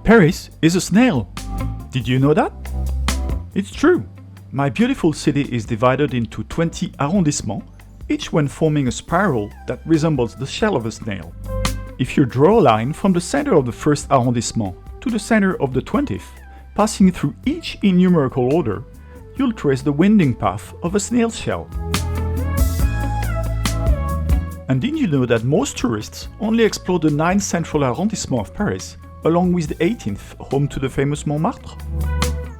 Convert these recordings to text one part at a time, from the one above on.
Paris is a snail. Did you know that? It's true. My beautiful city is divided into 20 arrondissements, each one forming a spiral that resembles the shell of a snail. If you draw a line from the center of the first arrondissement to the center of the 20th, passing through each in numerical order, you'll trace the winding path of a snail's shell. And did you know that most tourists only explore the 9 central arrondissements of Paris, along with the 18th, home to the famous Montmartre?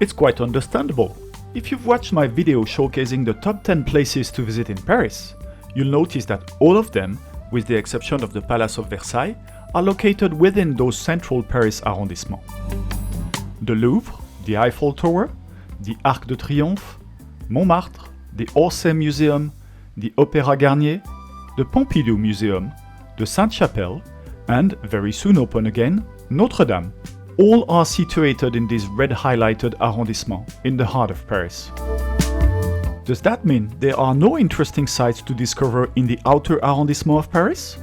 It's quite understandable. If you've watched my video showcasing the top 10 places to visit in Paris, you'll notice that all of them, with the exception of the Palace of Versailles, are located within those central Paris arrondissements. The Louvre, the Eiffel Tower, the Arc de Triomphe, Montmartre, the Orsay Museum, the Opéra Garnier, the Pompidou Museum, the Sainte-Chapelle, and, very soon open again, Notre Dame. All are situated in this red highlighted arrondissement in the heart of Paris. Does that mean there are no interesting sites to discover in the outer arrondissement of Paris?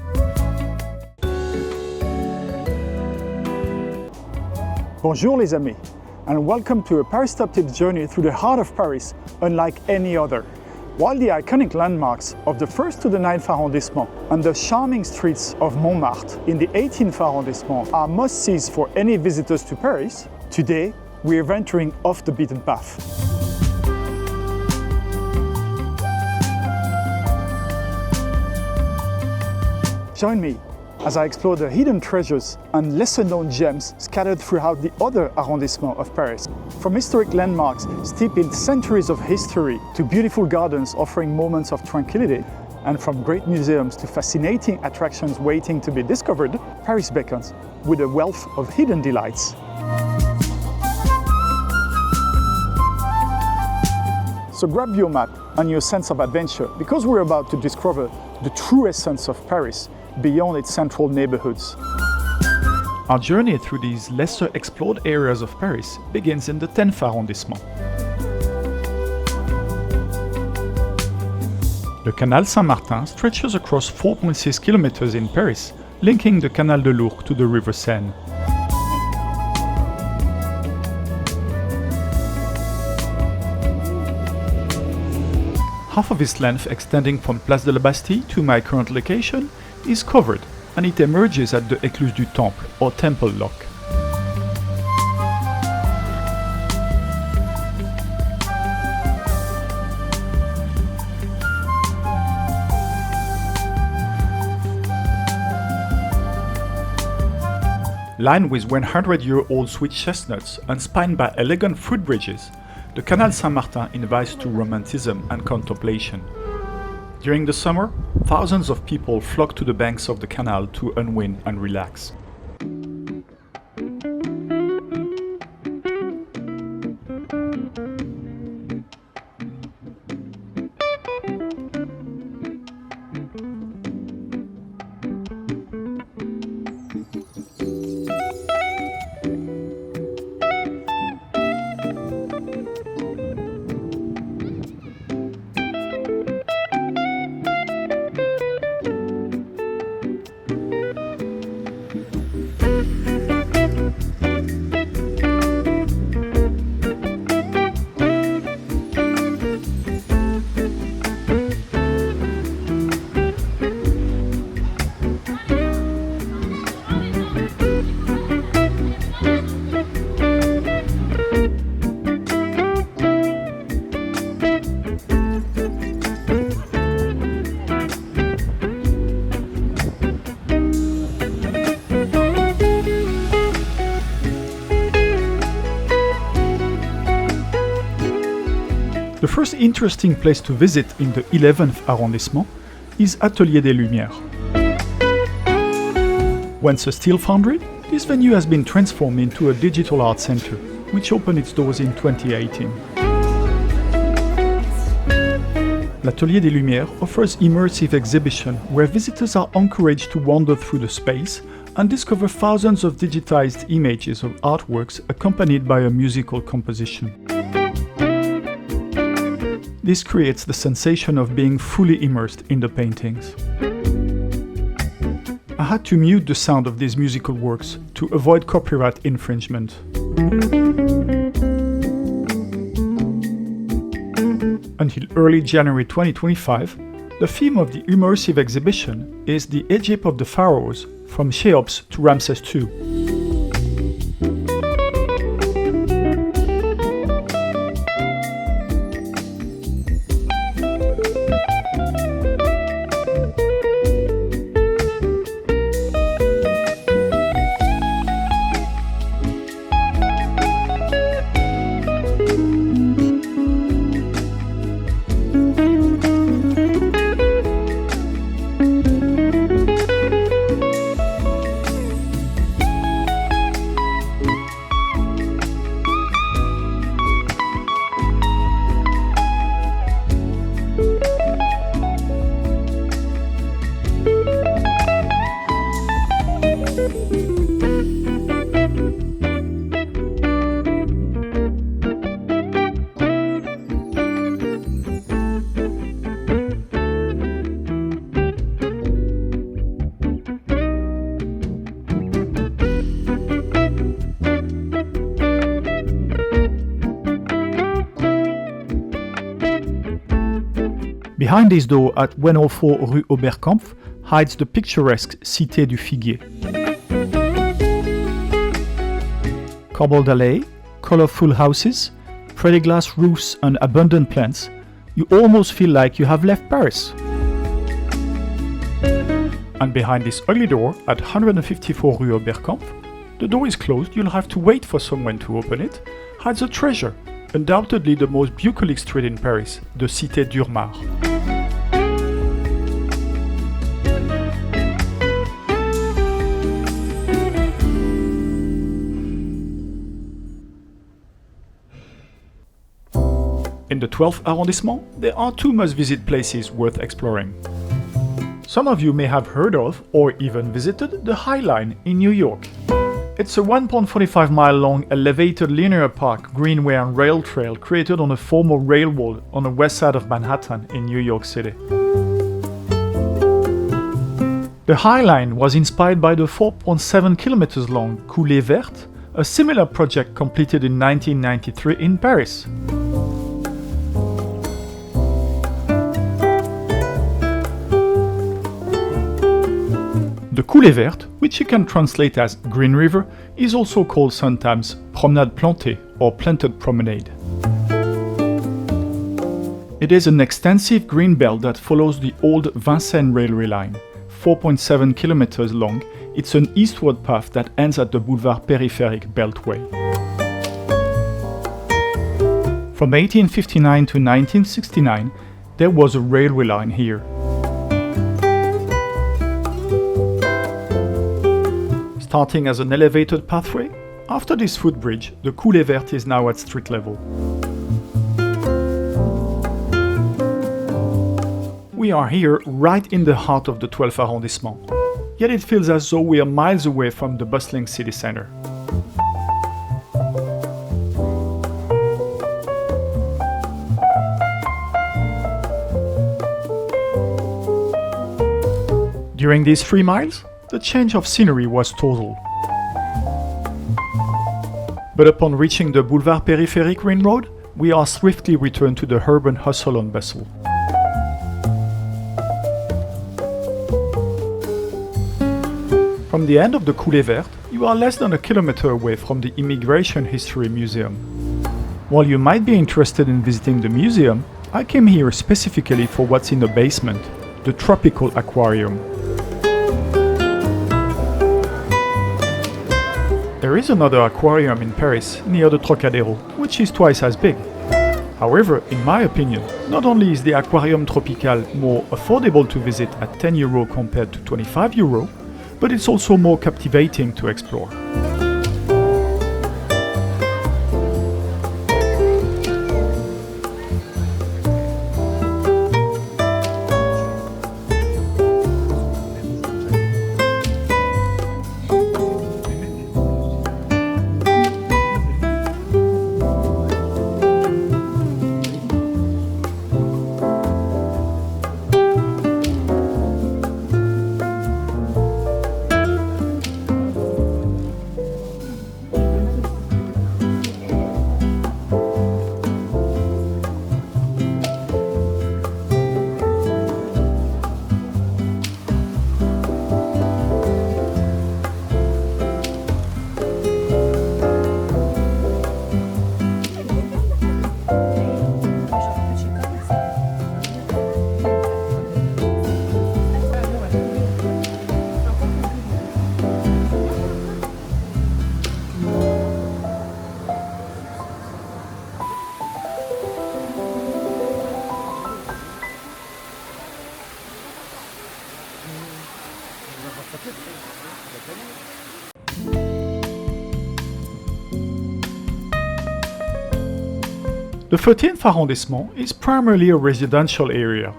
Bonjour les amis, and welcome to a Paris Top Tips journey through the heart of Paris, unlike any other. While the iconic landmarks of the 1st to the 9th arrondissement and the charming streets of Montmartre in the 18th arrondissement are must-sees for any visitors to Paris, today we are venturing off the beaten path. Join me as I explore the hidden treasures and lesser-known gems scattered throughout the other arrondissements of Paris. From historic landmarks steeped in centuries of history to beautiful gardens offering moments of tranquility, and from great museums to fascinating attractions waiting to be discovered, Paris beckons with a wealth of hidden delights. So grab your map and your sense of adventure, because we're about to discover the true essence of Paris beyond its central neighborhoods. Our journey through these lesser explored areas of Paris begins in the 10th arrondissement. The Canal Saint-Martin stretches across 4.6 kilometers in Paris, linking the Canal de Lourdes to the River Seine. Half of its length, extending from Place de la Bastille to my current location, is covered, and it emerges at the Écluse du Temple, or Temple Lock. Lined with 100-year-old sweet chestnuts and spanned by elegant fruit bridges, the Canal Saint-Martin invites to romanticism and contemplation. During the summer, thousands of people flock to the banks of the canal to unwind and relax. The first interesting place to visit in the 11th arrondissement is Atelier des Lumières. Once a steel foundry, this venue has been transformed into a digital art center, which opened its doors in 2018. L'Atelier des Lumières offers immersive exhibition where visitors are encouraged to wander through the space and discover thousands of digitized images of artworks accompanied by a musical composition. This creates the sensation of being fully immersed in the paintings. I had to mute the sound of these musical works to avoid copyright infringement. Until early January 2025, the theme of the immersive exhibition is the Egypt of the Pharaohs, from Cheops to Ramses II. Behind this door at 104 Rue Oberkampf hides the picturesque Cité du Figuier. Cobbled alley, colorful houses, pretty glass roofs and abundant plants, you almost feel like you have left Paris. And behind this ugly door at 154 Rue Oberkampf, the door is closed, you'll have to wait for someone to open it, hides a treasure, undoubtedly the most bucolic street in Paris, the Cité Durmar. In the 12th arrondissement, there are two must-visit places worth exploring. Some of you may have heard of, or even visited, the High Line in New York. It's a 1.45-mile long elevated linear park, greenway and rail trail created on a former railroad on the west side of Manhattan in New York City. The High Line was inspired by the 4.7 kilometers long Coulée Verte, a similar project completed in 1993 in Paris. The Coulée Verte, which you can translate as Green River, is also called sometimes Promenade Plantée or Planted Promenade. It is an extensive green belt that follows the old Vincennes railway line. 4.7 kilometers long, it's an eastward path that ends at the Boulevard Périphérique Beltway. From 1859 to 1969, there was a railway line here. Starting as an elevated pathway, after this footbridge, the Coulée Verte is now at street level. We are here right in the heart of the 12th arrondissement, yet it feels as though we are miles away from the bustling city center. During these 3 miles, the change of scenery was total. But upon reaching the Boulevard Périphérique Ring Road, we are swiftly returned to the urban hustle and bustle. From the end of the Coulée Verte, you are less than a kilometer away from the Immigration History Museum. While you might be interested in visiting the museum, I came here specifically for what's in the basement, the Tropical Aquarium. There is another aquarium in Paris, near the Trocadero, which is twice as big. However, in my opinion, not only is the Aquarium Tropical more affordable to visit at €10 compared to €25, but it's also more captivating to explore. The 13th arrondissement is primarily a residential area.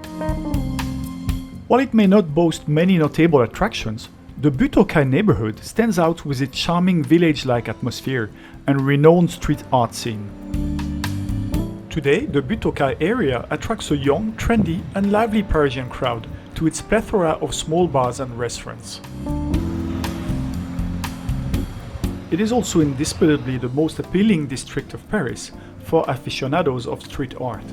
While it may not boast many notable attractions, the Butte-aux-Cailles neighborhood stands out with its charming village-like atmosphere and renowned street art scene. Today, the Butte-aux-Cailles area attracts a young, trendy and lively Parisian crowd to its plethora of small bars and restaurants. It is also indisputably the most appealing district of Paris for aficionados of street art.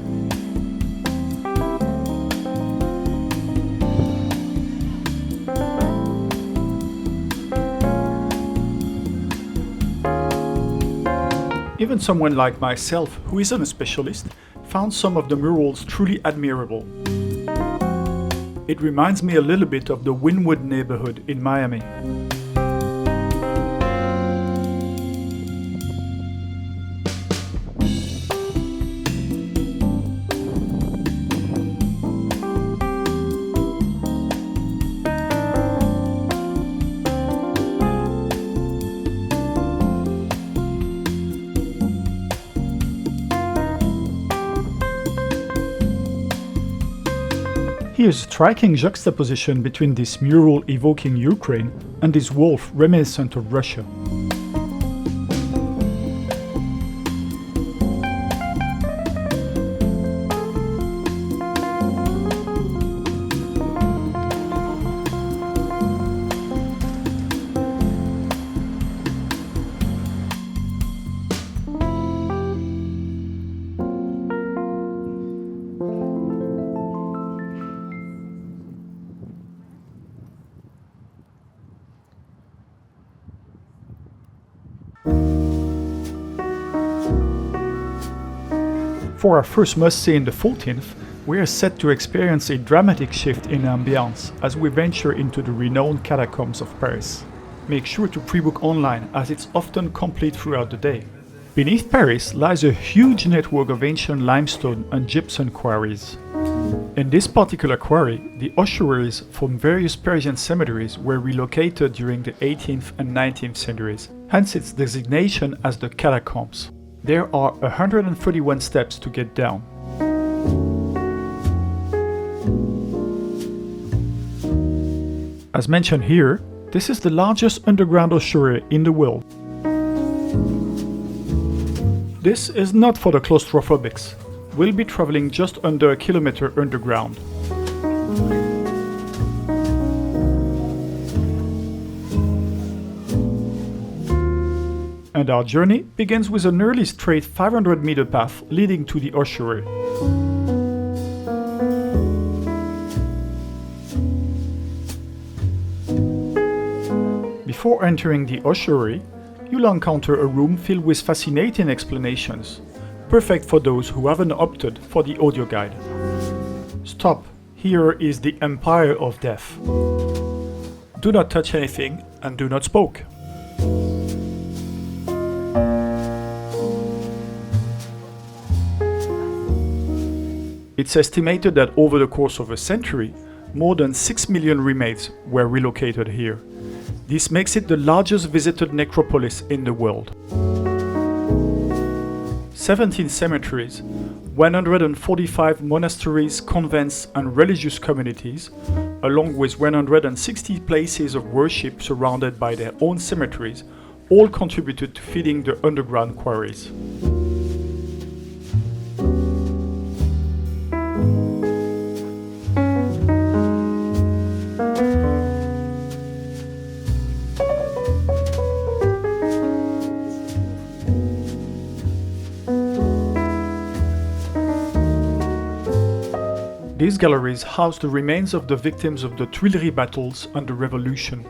Even someone like myself, who isn't a specialist, found some of the murals truly admirable. It reminds me a little bit of the Wynwood neighborhood in Miami. Here's a striking juxtaposition between this mural evoking Ukraine and this wolf reminiscent of Russia. For our first must-see in the 14th, we are set to experience a dramatic shift in ambiance as we venture into the renowned Catacombes of Paris. Make sure to pre-book online as it's often complete throughout the day. Beneath Paris lies a huge network of ancient limestone and gypsum quarries. In this particular quarry, the ossuaries from various Parisian cemeteries were relocated during the 18th and 19th centuries, hence its designation as the Catacombes. There are 131 steps to get down. As mentioned here, this is the largest underground ossuary in the world. This is not for the claustrophobics. We'll be traveling just under a kilometer underground. And our journey begins with an early straight 500-meter path leading to the ossuary. Before entering the ossuary, you'll encounter a room filled with fascinating explanations, perfect for those who haven't opted for the audio guide. Stop, here is the Empire of Death. Do not touch anything and do not smoke. It's estimated that over the course of a century, more than 6 million remains were relocated here. This makes it the largest visited necropolis in the world. 17 cemeteries, 145 monasteries, convents, and religious communities, along with 160 places of worship surrounded by their own cemeteries, all contributed to feeding the underground quarries. These galleries house the remains of the victims of the Tuileries battles and the Revolution.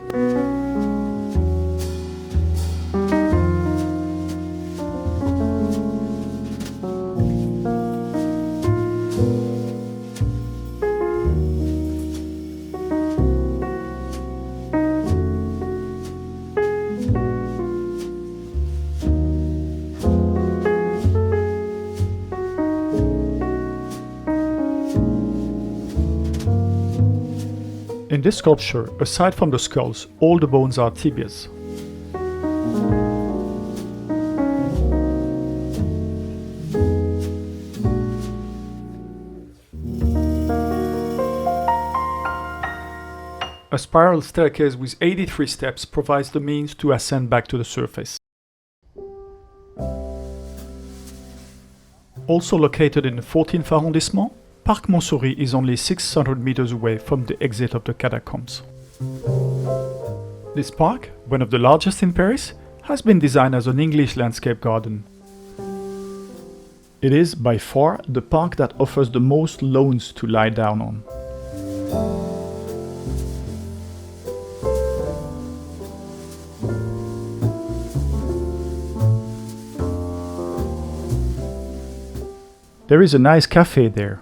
In this sculpture, aside from the skulls, all the bones are tibias. A spiral staircase with 83 steps provides the means to ascend back to the surface. Also located in the 14th arrondissement, Parc Montsouris is only 600 meters away from the exit of the Catacombes. This park, one of the largest in Paris, has been designed as an English landscape garden. It is by far the park that offers the most lawns to lie down on. There is a nice cafe there.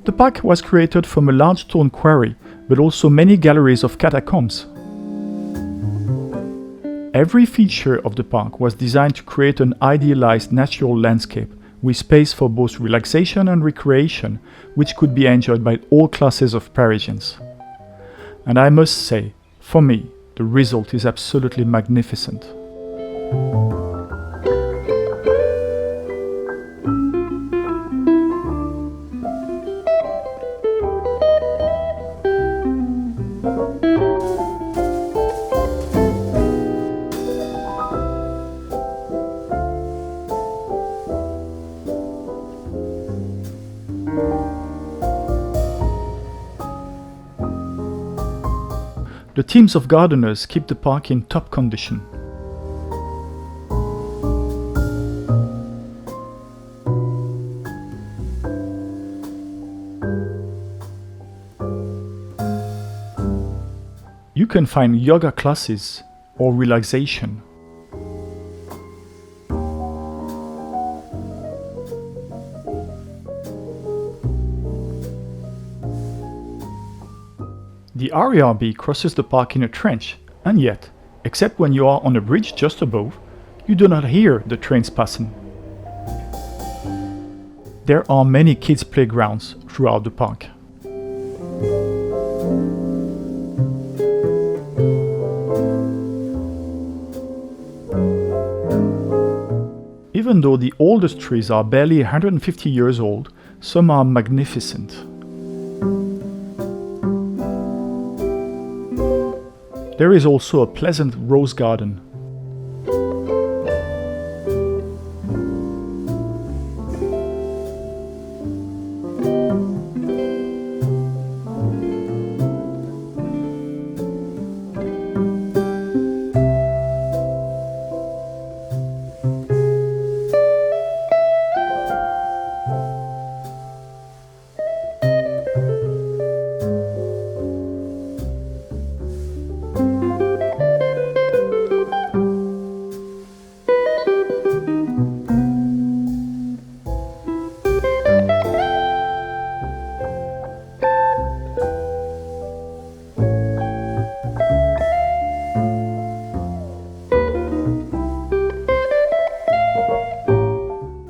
The park was created from a large stone quarry, but also many galleries of catacombs. Every feature of the park was designed to create an idealized natural landscape with space for both relaxation and recreation, which could be enjoyed by all classes of Parisians. And I must say, for me, the result is absolutely magnificent. The teams of gardeners keep the park in top condition. You can find yoga classes or relaxation. The RERB crosses the park in a trench, and yet, except when you are on a bridge just above, you do not hear the trains passing. There are many kids' playgrounds throughout the park. Even though the oldest trees are barely 150 years old, some are magnificent. There is also a pleasant rose garden.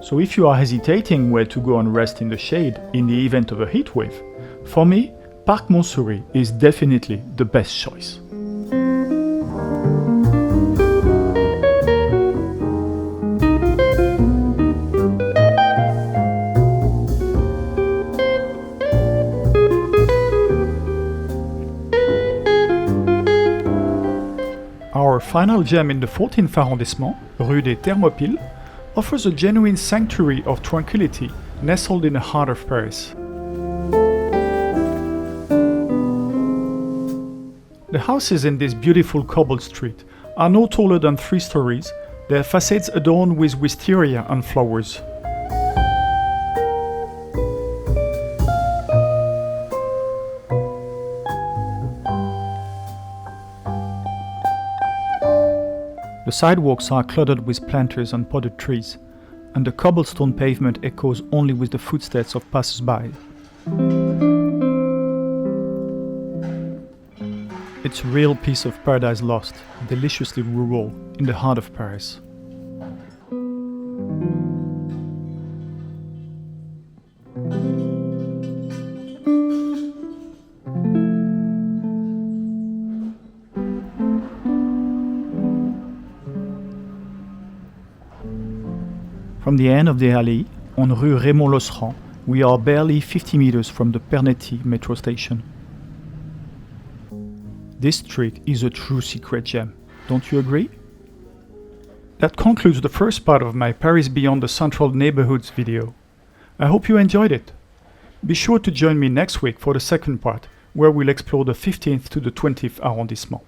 So if you are hesitating where to go and rest in the shade in the event of a heat wave, for me, Parc Montsouris is definitely the best choice. Our final gem in the 14th arrondissement, Rue des Thermopyles, offers a genuine sanctuary of tranquility nestled in the heart of Paris. The houses in this beautiful cobbled street are no taller than 3 stories, their facades adorned with wisteria and flowers. The sidewalks are cluttered with planters and potted trees, and the cobblestone pavement echoes only with the footsteps of passers-by. It's a real piece of paradise lost, deliciously rural, in the heart of Paris. From the end of the alley, on Rue Raymond-Losserand, we are barely 50 meters from the Pernety metro station. This street is a true secret gem, don't you agree? That concludes the first part of my Paris Beyond the Central Neighborhoods video. I hope you enjoyed it. Be sure to join me next week for the second part, where we'll explore the 15th to the 20th arrondissement.